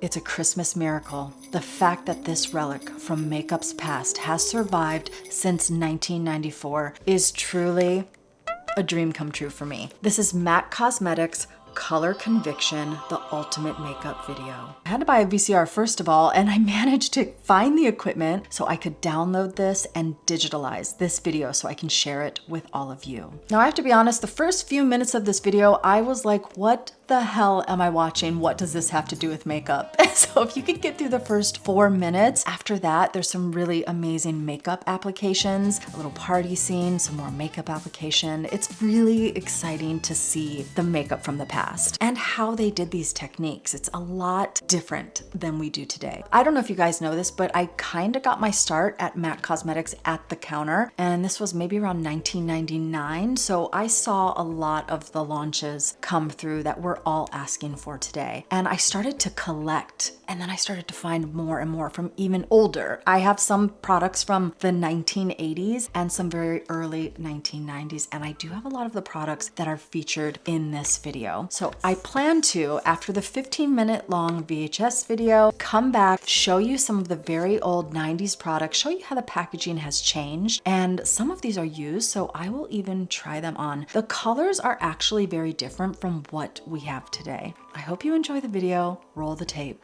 It's a Christmas miracle. The fact that this relic from makeup's past has survived since 1994 is truly a dream come true for me. This is MAC Cosmetics Color Conviction, the ultimate makeup video. I had to buy a VCR first of all, and I managed to find the equipment so I could download this and digitalize this video so I can share it with all of you. Now I have to be honest, the first few minutes of this video, I was like, what the hell am I watching? What does this have to do with makeup? So if you could get through the first 4 minutes, after that, there's some really amazing makeup applications, a little party scene, some more makeup application. It's really exciting to see the makeup from the past and how they did these techniques. It's a lot different than we do today. I don't know if you guys know this, but I kind of got my start at MAC Cosmetics at the counter, and this was maybe around 1999. So I saw a lot of the launches come through that we're all asking for today. And I started to collect, and then I started to find more and more from even older. I have some products from the 1980s and some very early 1990s, and I do have a lot of the products that are featured in this video. So I plan to, after the 15-minute long VHS video, come back, show you some of the very old 90s products, show you how the packaging has changed, and some of these are used, so I will even try them on. The colors are actually very different from what we have today. I hope you enjoy the video. Roll the tape.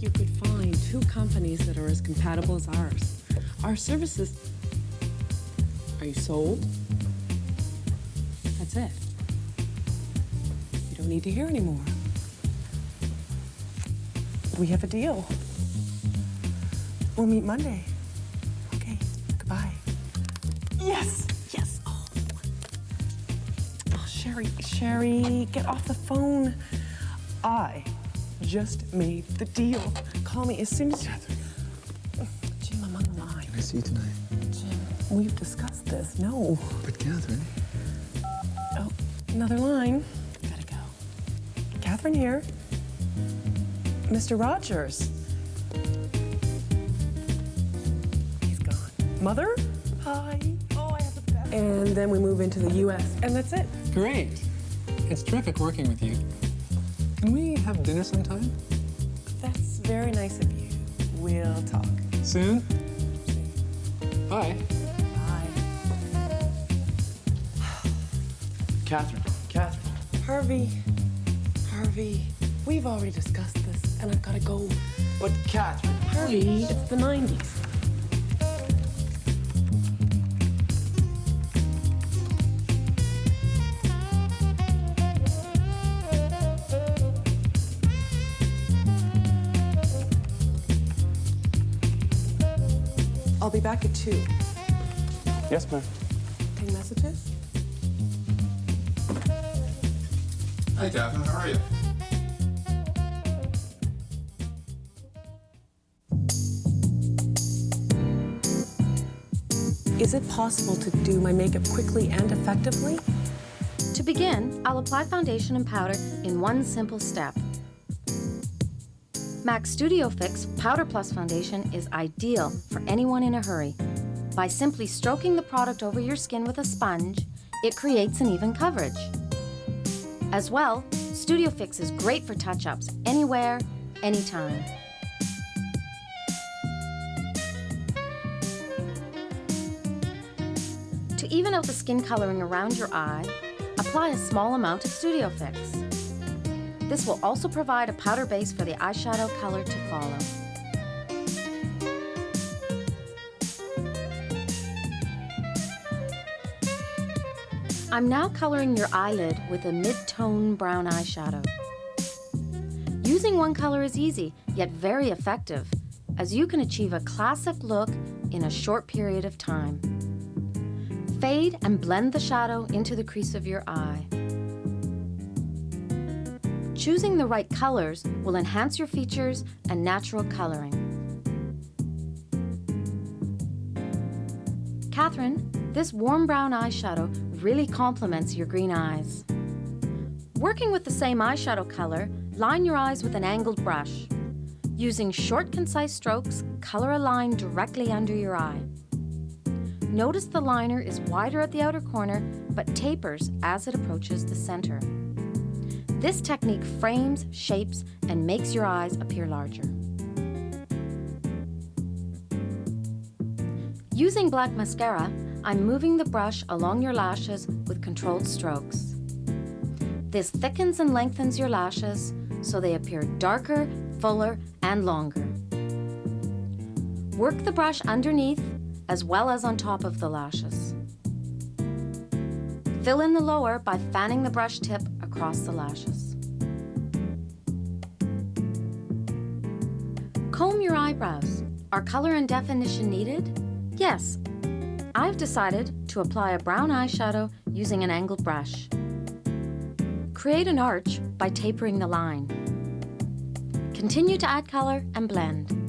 You could find 2 companies that are as compatible as ours. Our services... Are you sold? That's it. You don't need to hear anymore. We have a deal. We'll meet Monday. Okay, goodbye. Yes! Yes! Oh, Sherry, get off the phone. I just made the deal. Call me as soon as... Jim, I'm on the line. Can I see you tonight? Jim, we've discussed this. No. But Catherine... Oh, another line. Gotta go. Catherine here. Mr. Rogers. He's gone. Mother? Hi. Oh, I have the best. And then we move into the U.S., and that's it. Great. It's terrific working with you. Can we have dinner sometime? That's very nice of you. We'll talk. Soon? Bye. Bye. Catherine. Harvey, we've already discussed this, and I've got to go. But Catherine, Harvey, it's the 90s. I'll be back at 2. Yes, ma'am. Any messages? Hi, Catherine. How are you? Is it possible to do my makeup quickly and effectively? To begin, I'll apply foundation and powder in one simple step. MAC Studio Fix Powder Plus Foundation is ideal for anyone in a hurry. By simply stroking the product over your skin with a sponge, it creates an even coverage. As well, Studio Fix is great for touch-ups anywhere, anytime. To even out the skin coloring around your eye, apply a small amount of Studio Fix. This will also provide a powder base for the eyeshadow color to follow. I'm now coloring your eyelid with a mid-tone brown eyeshadow. Using one color is easy, yet very effective, as you can achieve a classic look in a short period of time. Fade and blend the shadow into the crease of your eye. Choosing the right colors will enhance your features and natural coloring. Catherine, this warm brown eyeshadow really complements your green eyes. Working with the same eyeshadow color, line your eyes with an angled brush. Using short, concise strokes, color a line directly under your eye. Notice the liner is wider at the outer corner, but tapers as it approaches the center. This technique frames, shapes, and makes your eyes appear larger. Using black mascara, I'm moving the brush along your lashes with controlled strokes. This thickens and lengthens your lashes so they appear darker, fuller, and longer. Work the brush underneath as well as on top of the lashes. Fill in the lower by fanning the brush tip across the lashes. Comb your eyebrows. Are color and definition needed? Yes. I've decided to apply a brown eyeshadow using an angled brush. Create an arch by tapering the line. Continue to add color and blend.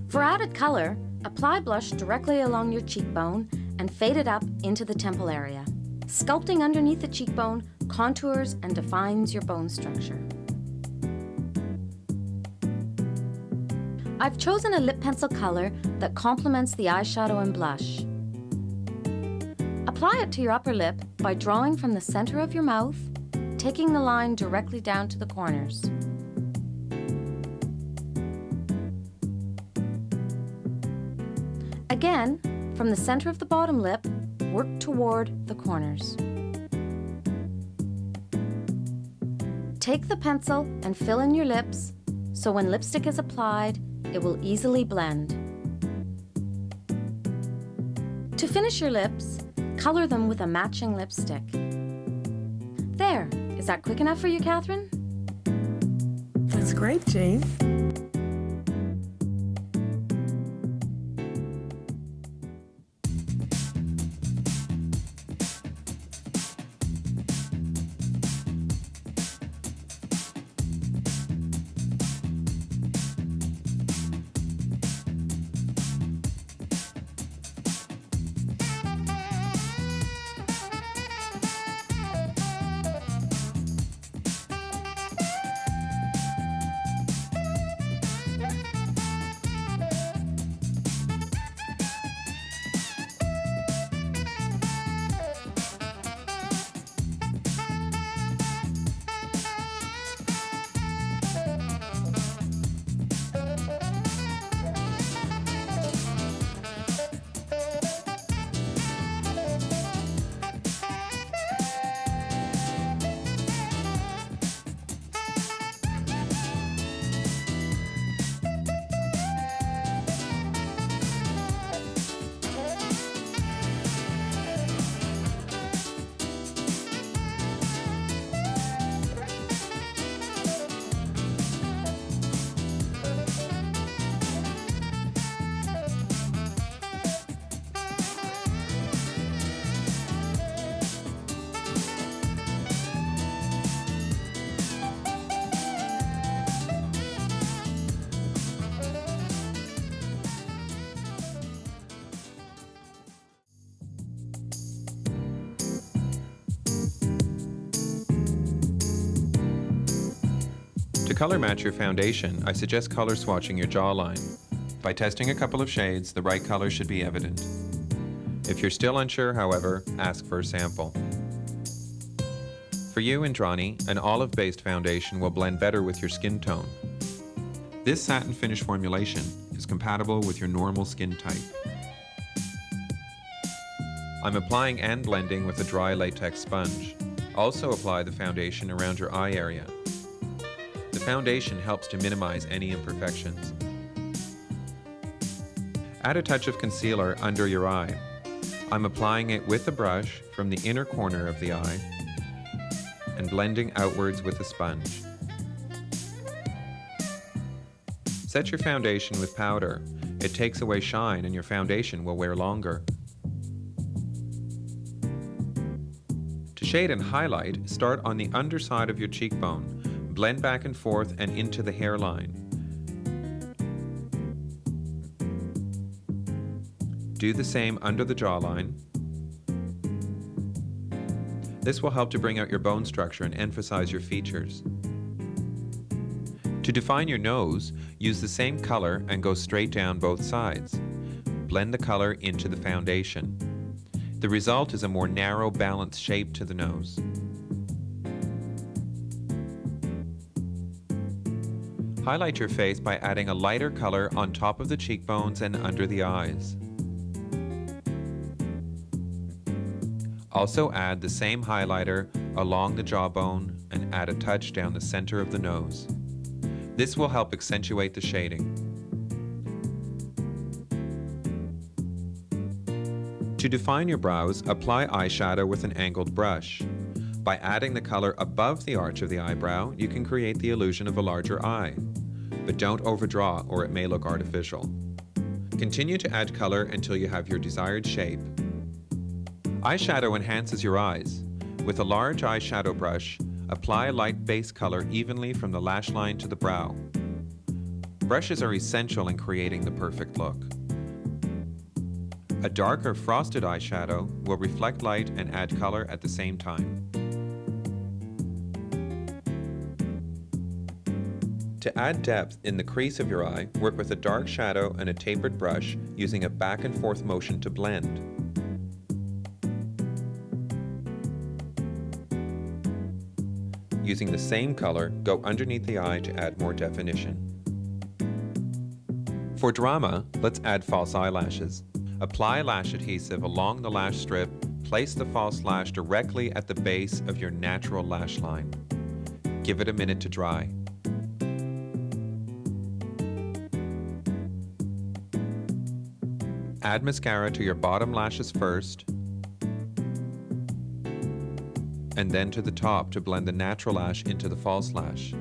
For added color, apply blush directly along your cheekbone and fade it up into the temple area. Sculpting underneath the cheekbone contours and defines your bone structure. I've chosen a lip pencil color that complements the eyeshadow and blush. Apply it to your upper lip by drawing from the center of your mouth, taking the line directly down to the corners. Again, from the center of the bottom lip, work toward the corners. Take the pencil and fill in your lips, so when lipstick is applied, it will easily blend. To finish your lips, color them with a matching lipstick. There, is that quick enough for you, Catherine? That's great, Jane. To color match your foundation, I suggest color swatching your jawline. By testing a couple of shades, the right color should be evident. If you're still unsure, however, ask for a sample. For you, Indrani, an olive-based foundation will blend better with your skin tone. This satin finish formulation is compatible with your normal skin type. I'm applying and blending with a dry latex sponge. Also apply the foundation around your eye area. The foundation helps to minimize any imperfections. Add a touch of concealer under your eye. I'm applying it with a brush from the inner corner of the eye and blending outwards with a sponge. Set your foundation with powder. It takes away shine and your foundation will wear longer. To shade and highlight, start on the underside of your cheekbone. Blend back and forth and into the hairline. Do the same under the jawline. This will help to bring out your bone structure and emphasize your features. To define your nose, use the same color and go straight down both sides. Blend the color into the foundation. The result is a more narrow, balanced shape to the nose. Highlight your face by adding a lighter color on top of the cheekbones and under the eyes. Also add the same highlighter along the jawbone and add a touch down the center of the nose. This will help accentuate the shading. To define your brows, apply eyeshadow with an angled brush. By adding the color above the arch of the eyebrow, you can create the illusion of a larger eye. But don't overdraw or it may look artificial. Continue to add color until you have your desired shape. Eyeshadow enhances your eyes. With a large eyeshadow brush, apply a light base color evenly from the lash line to the brow. Brushes are essential in creating the perfect look. A darker frosted eyeshadow will reflect light and add color at the same time. To add depth in the crease of your eye, work with a dark shadow and a tapered brush using a back and forth motion to blend. Using the same color, go underneath the eye to add more definition. For drama, let's add false eyelashes. Apply lash adhesive along the lash strip, place the false lash directly at the base of your natural lash line. Give it a minute to dry. Add mascara to your bottom lashes first, and then to the top to blend the natural lash into the false lash.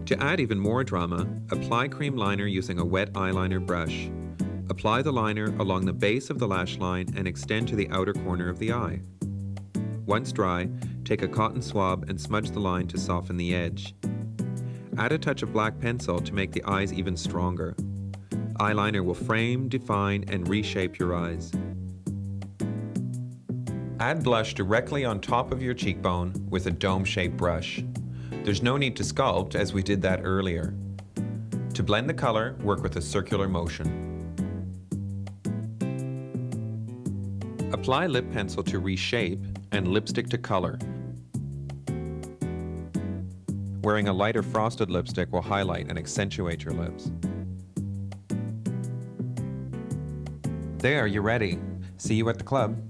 To add even more drama, apply cream liner using a wet eyeliner brush. Apply the liner along the base of the lash line and extend to the outer corner of the eye. Once dry, take a cotton swab and smudge the line to soften the edge. Add a touch of black pencil to make the eyes even stronger. Eyeliner will frame, define, and reshape your eyes. Add blush directly on top of your cheekbone with a dome-shaped brush. There's no need to sculpt as we did that earlier. To blend the color, work with a circular motion. Apply lip pencil to reshape and lipstick to color. Wearing a lighter frosted lipstick will highlight and accentuate your lips. There, you're ready. See you at the club.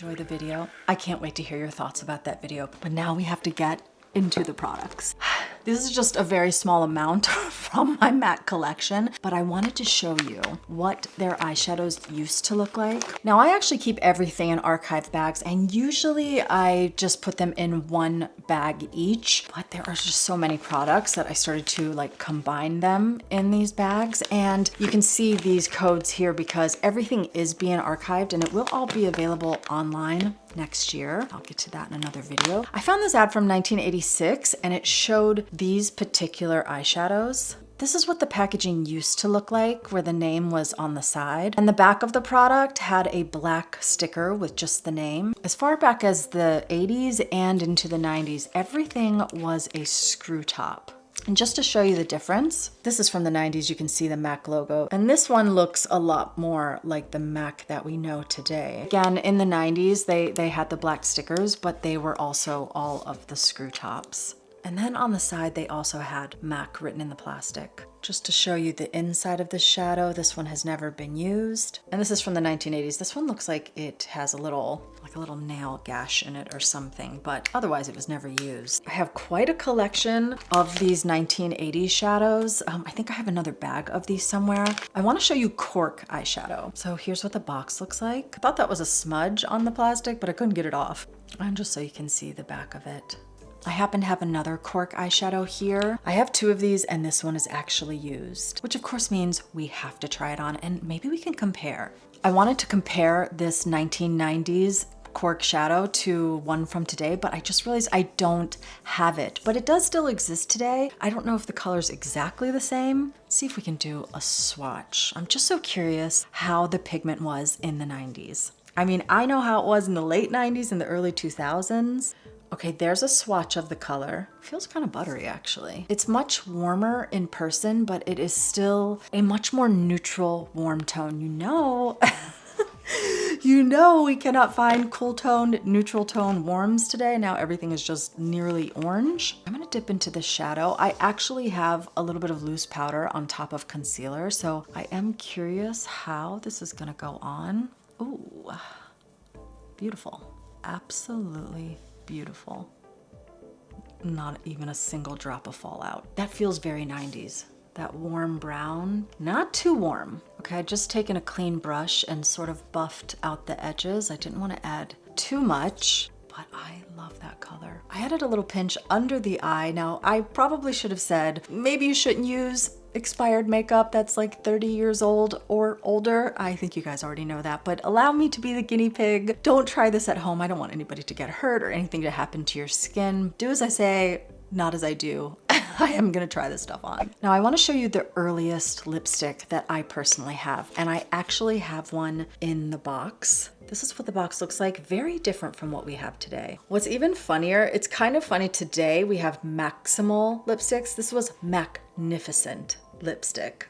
enjoy the video? I can't wait to hear your thoughts about that video, but now we have to get into the products. This is just a very small amount from my MAC collection, but I wanted to show you what their eyeshadows used to look like. Now, I actually keep everything in archive bags, and usually I just put them in one bag each, but there are just so many products that I started to like combine them in these bags. And you can see these codes here because everything is being archived and it will all be available online next year. I'll get to that in another video. I found this ad from 1986 and it showed these particular eyeshadows. This is what the packaging used to look like, where the name was on the side. And the back of the product had a black sticker with just the name. As far back as the 80s and into the 90s, everything was a screw top. And just to show you the difference, this is from the 90s, you can see the MAC logo. And this one looks a lot more like the MAC that we know today. Again, in the 90s, they had the black stickers, but they were also all of the screw tops. And then on the side, they also had MAC written in the plastic. Just to show you the inside of the shadow, this one has never been used. And this is from the 1980s. This one looks like it has a little nail gash in it or something, but otherwise it was never used. I have quite a collection of these 1980s shadows. I think I have another bag of these somewhere. I want to show you cork eyeshadow. So here's what the box looks like. I thought that was a smudge on the plastic, but I couldn't get it off. And just so you can see the back of it. I happen to have another cork eyeshadow here. I have two of these and this one is actually used, which of course means we have to try it on and maybe we can compare. I wanted to compare this 1990s cork shadow to one from today, but I just realized I don't have it, but it does still exist today. I don't know if the color's exactly the same. Let's see if we can do a swatch. I'm just so curious how the pigment was in the 90s. I mean, I know how it was in the late 90s and the early 2000s. Okay, there's a swatch of the color. Feels kind of buttery, actually. It's much warmer in person, but it is still a much more neutral, warm tone. You know we cannot find cool toned, neutral tone warms today. Now everything is just nearly orange. I'm gonna dip into the shadow. I actually have a little bit of loose powder on top of concealer, so I am curious how this is gonna go on. Ooh, beautiful. Absolutely beautiful. Not even a single drop of fallout. That feels very 90s. That warm brown, not too warm. Okay, I'd just taken a clean brush and sort of buffed out the edges. I didn't want to add too much, but I love that color. I added a little pinch under the eye. Now, I probably should have said, maybe you shouldn't use expired makeup that's like 30 years old or older. I think you guys already know that, but allow me to be the guinea pig. Don't try this at home. I don't want anybody to get hurt or anything to happen to your skin. Do as I say, not as I do. I am gonna try this stuff on. Now I wanna show you the earliest lipstick that I personally have, and I actually have one in the box. This is what the box looks like, very different from what we have today. What's even funnier, it's kind of funny today we have Maximal lipsticks. This was Magnificent lipstick.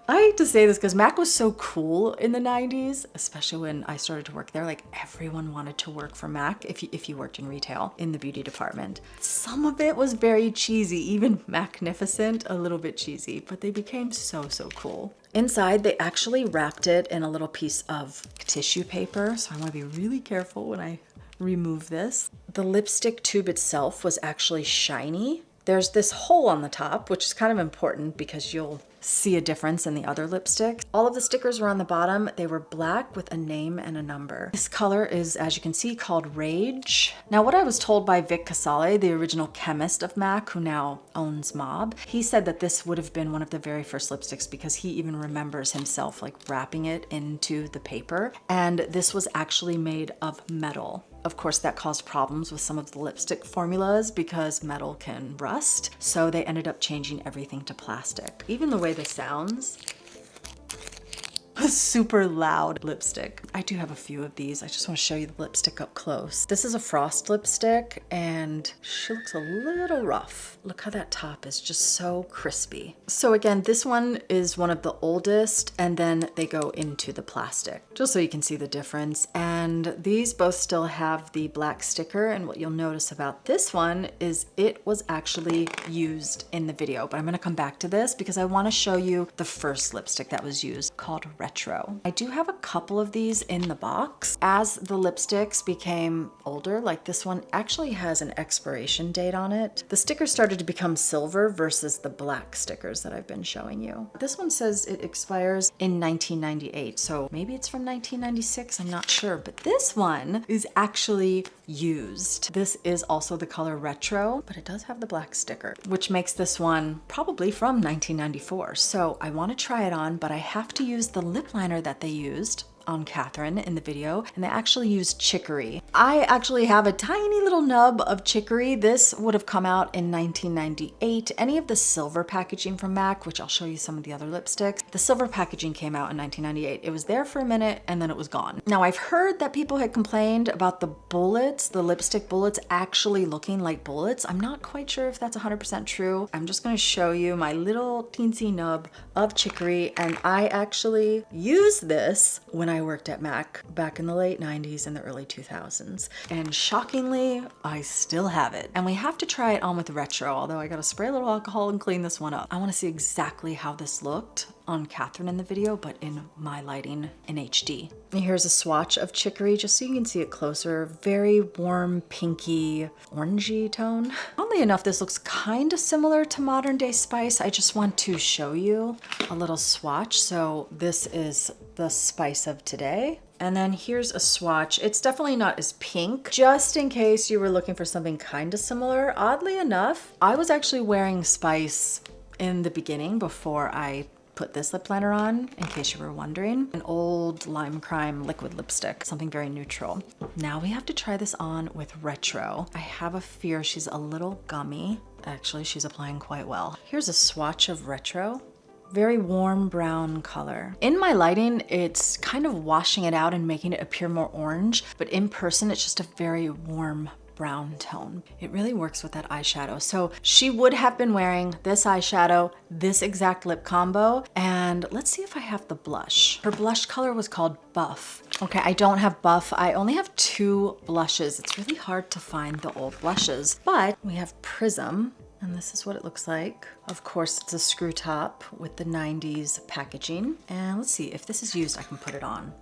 I hate to say this because MAC was so cool in the 90s, especially when I started to work there. Like everyone wanted to work for MAC if you worked in retail in the beauty department. Some of it was very cheesy, even Magnificent, a little bit cheesy, but they became so cool. Inside, they actually wrapped it in a little piece of tissue paper, so I want to be really careful when I remove this. The lipstick tube itself was actually shiny. There's this hole on the top, which is kind of important because you'll see a difference in the other lipstick. All of the stickers were on the bottom. They were black with a name and a number. This color is, as you can see, called Rage. Now, what I was told by Vic Casale, the original chemist of MAC, who now owns Mob, he said that this would have been one of the very first lipsticks because he even remembers himself like wrapping it into the paper. And this was actually made of metal. Of course, that caused problems with some of the lipstick formulas because metal can rust. So they ended up changing everything to plastic. Even the way this sounds, a super loud lipstick. I do have a few of these. I just want to show you the lipstick up close. This is a Frost lipstick and she looks a little rough. Look how that top is just so crispy. So again, this one is one of the oldest and then they go into the plastic, just so you can see the difference. And these both still have the black sticker, and what you'll notice about this one is it was actually used in the video, but I'm gonna come back to this because I want to show you the first lipstick that was used called Retro. Retro. I do have a couple of these in the box. As the lipsticks became older, like this one actually has an expiration date on it. The stickers started to become silver versus the black stickers that I've been showing you. This one says it expires in 1998, so maybe it's from 1996, I'm not sure, but this one is actually used. This is also the color Retro, but it does have the black sticker, which makes this one probably from 1994. So I want to try it on, but I have to use the lip liner that they used on Catherine in the video, and they actually used chicory. I actually have a tiny little nub of chicory. This would have come out in 1998. Any of the silver packaging from MAC, which I'll show you some of the other lipsticks, the silver packaging came out in 1998. It was there for a minute and then it was gone. Now I've heard that people had complained about the bullets, the lipstick bullets actually looking like bullets. I'm not quite sure if that's 100% true. I'm just going to show you my little teensy nub of chicory, and I actually used this when I worked at MAC back in the late 90s and the early 2000s. And shockingly, I still have it. And we have to try it on with Retro, although I gotta spray a little alcohol and clean this one up. I wanna see exactly how this looked on Catherine in the video, but in my lighting in HD. And here's a swatch of chicory, just so you can see it closer. Very warm, pinky, orangey tone. Oddly enough, this looks kind of similar to modern day Spice. I just want to show you a little swatch. So this is the Spice of today. And then here's a swatch. It's definitely not as pink. Just in case you were looking for something kind of similar, oddly enough, I was actually wearing Spice in the beginning before I put this lip liner on, in case you were wondering. An old Lime Crime liquid lipstick, something very neutral. Now we have to try this on with Retro. I have a fear she's a little gummy. Actually, she's applying quite well. Here's a swatch of Retro. Very warm brown color. In my lighting, it's kind of washing it out and making it appear more orange, but in person, it's just a very warm brown tone. It really works with that eyeshadow. So she would have been wearing this eyeshadow, this exact lip combo, and let's see if I have the blush. Her blush color was called Buff. Okay, I don't have Buff. I only have 2 blushes. It's really hard to find the old blushes, but we have Prism. And this is what it looks like. Of course, it's a screw top with the 90s packaging. And let's see, if this is used, I can put it on.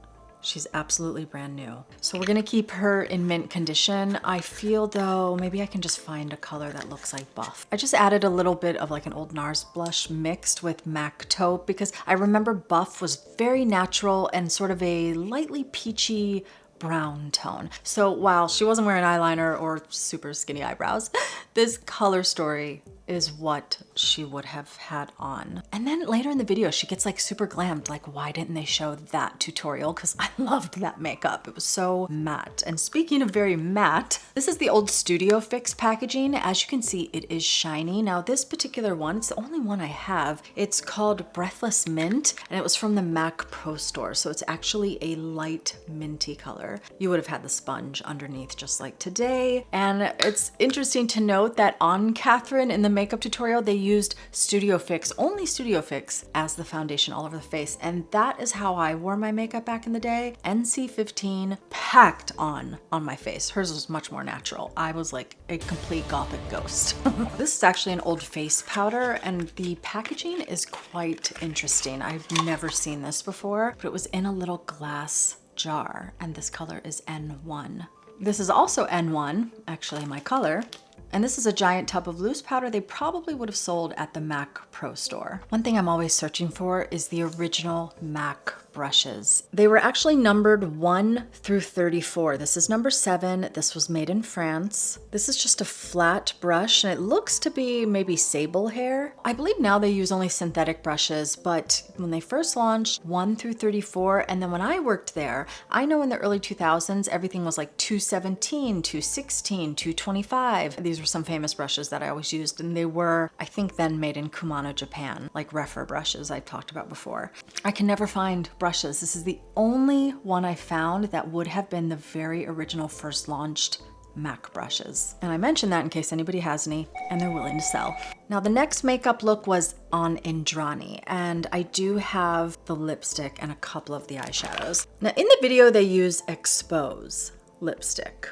She's absolutely brand new. So we're gonna keep her in mint condition. I feel though, maybe I can just find a color that looks like Buff. I just added a little bit of like an old NARS blush mixed with MAC taupe, because I remember Buff was very natural and sort of a lightly peachy brown tone. So while she wasn't wearing eyeliner or super skinny eyebrows, this color story is what she would have had on. And then later in the video, she gets like super glammed. Like, why didn't they show that tutorial? Because I loved that makeup. It was so matte. And speaking of very matte, this is the old Studio Fix packaging. As you can see, it is shiny. Now this particular one, it's the only one I have. It's called Breathless Mint, and it was from the MAC Pro Store. So it's actually a light minty color. You would have had the sponge underneath just like today. And it's interesting to note that on Catherine in the makeup tutorial, they used Studio Fix, only Studio Fix, as the foundation all over the face. And that is how I wore my makeup back in the day. NC15 packed on my face. Hers was much more natural. I was like a complete gothic ghost. This is actually an old face powder, and the packaging is quite interesting. I've never seen this before, but it was in a little glass jar, and this color is N1. This is also N1, actually my color. And this is a giant tub of loose powder they probably would have sold at the MAC Pro Store. One thing I'm always searching for is the original MAC brushes. They were actually numbered 1 through 34. This is number 7. This was made in France. This is just a flat brush, and it looks to be maybe sable hair. I believe now they use only synthetic brushes, but when they first launched, 1 through 34, and then when I worked there, I know in the early 2000s, everything was like 217, 216, 225. These were some famous brushes that I always used, and they were, I think, then made in Kumano, Japan, like Refer brushes I talked about before. I can never find brushes. This is the only one I found that would have been the very original first launched MAC brushes. And I mention that in case anybody has any and they're willing to sell. Now the next makeup look was on Indrani, and I do have the lipstick and a couple of the eyeshadows. Now in the video they use Expose lipstick.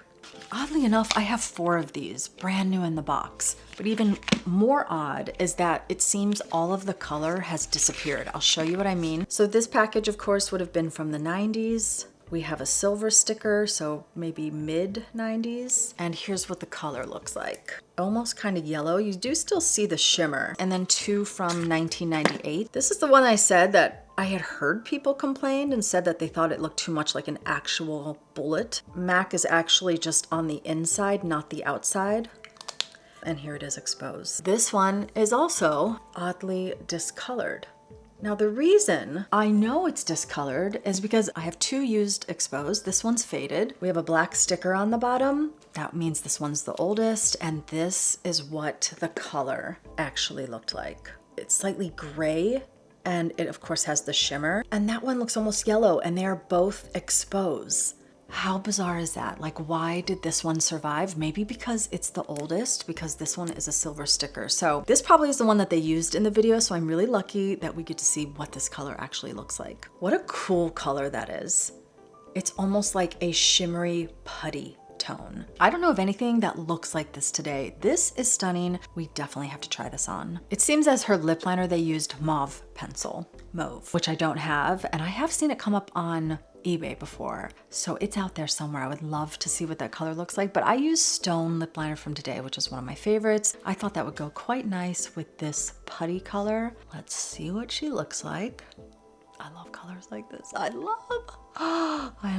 Oddly enough, I have 4 of these, brand new in the box. But even more odd is that it seems all of the color has disappeared. I'll show you what I mean. So this package, of course, would have been from the 90s. We have a silver sticker, so maybe mid 90s. And here's what the color looks like. Almost kind of yellow. You do still see the shimmer. And then 2 from 1998. This is the one I said that I had heard people complain and said that they thought it looked too much like an actual bullet. MAC is actually just on the inside, not the outside. And here it is exposed. This one is also oddly discolored. Now the reason I know it's discolored is because I have 2 used exposed. This one's faded. We have a black sticker on the bottom. That means this one's the oldest, and this is what the color actually looked like. It's slightly gray, and it of course has the shimmer, and that one looks almost yellow, and they are both exposed. How bizarre is that? Like, why did this one survive? Maybe because it's the oldest, because this one is a silver sticker. So this probably is the one that they used in the video, so I'm really lucky that we get to see what this color actually looks like. What a cool color that is. It's almost like a shimmery putty tone. I don't know of anything that looks like this today. This is stunning. We definitely have to try this on. It seems as her lip liner they used mauve pencil, which I don't have, and I have seen it come up on eBay before, so it's out there somewhere. I would love to see what that color looks like, but I use Stone lip liner from Today, which is one of my favorites. I thought that would go quite nice with this putty color. Let's see what she looks like. I love colors like this. I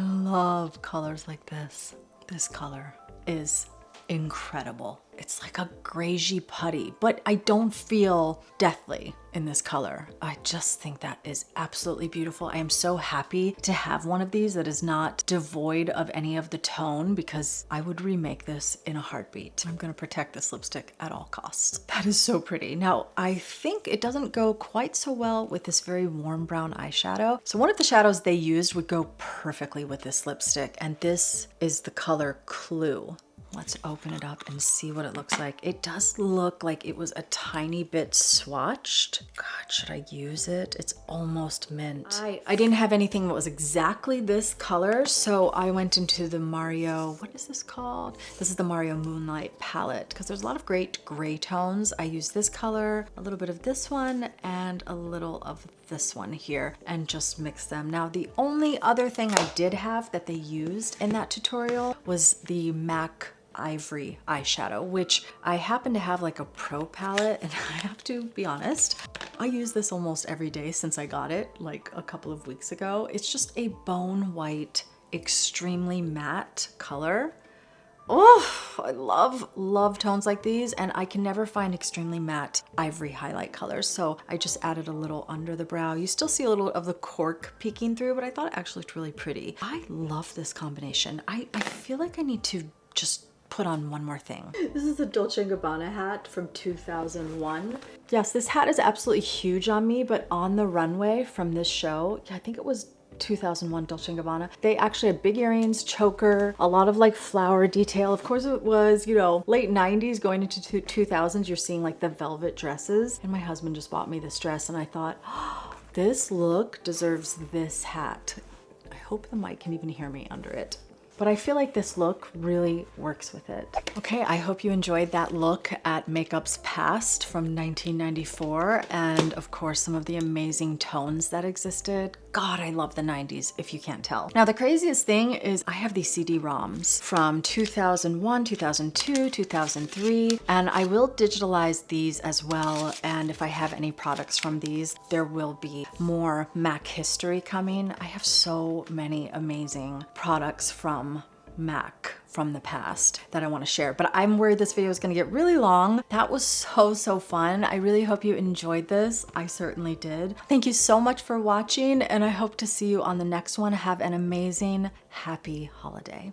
love colors like this. This color is incredible. It's like a greigey putty, but I don't feel deathly in this color. I just think that is absolutely beautiful. I am so happy to have one of these that is not devoid of any of the tone, because I would remake this in a heartbeat. I'm gonna protect this lipstick at all costs. That is so pretty. Now, I think it doesn't go quite so well with this very warm brown eyeshadow. So one of the shadows they used would go perfectly with this lipstick, and this is the color Clue. Let's open it up and see what it looks like. It does look like it was a tiny bit swatched. God, should I use it? It's almost mint. I didn't have anything that was exactly this color, so I went into the Mario, what is this called? This is the Mario Moonlight palette, because there's a lot of great gray tones. I use this color, a little bit of this one, and a little of this one here, and just mix them. Now, the only other thing I did have that they used in that tutorial was the MAC Ivory eyeshadow, which I happen to have like a pro palette, and I have to be honest, I use this almost every day since I got it like a couple of weeks ago. It's just a bone white, extremely matte color. Oh, I love tones like these, and I can never find extremely matte ivory highlight colors, so I just added a little under the brow. You still see a little of the cork peeking through, but I thought it actually looked really pretty. I love this combination. I feel like I need to just put on one more thing. This is a Dolce & Gabbana hat from 2001. Yes, this hat is absolutely huge on me, but on the runway from this show, I think it was 2001 Dolce & Gabbana, they actually had big earrings, choker, a lot of like flower detail. Of course it was, you know, late 90s going into 2000s, you're seeing like the velvet dresses. And my husband just bought me this dress, and I thought, oh, this look deserves this hat. I hope the mic can even hear me under it. But I feel like this look really works with it. Okay, I hope you enjoyed that look at Makeup's past from 1994, and of course some of the amazing tones that existed. God, I love the 90s, if you can't tell. Now, the craziest thing is I have these CD-ROMs from 2001, 2002, 2003, and I will digitalize these as well, and if I have any products from these, there will be more MAC history coming. I have so many amazing products from MAC from the past that I want to share, but I'm worried this video is going to get really long. That was so fun. I really hope you enjoyed this. I certainly did. Thank you so much for watching, and I hope to see you on the next one. Have an amazing, happy holiday.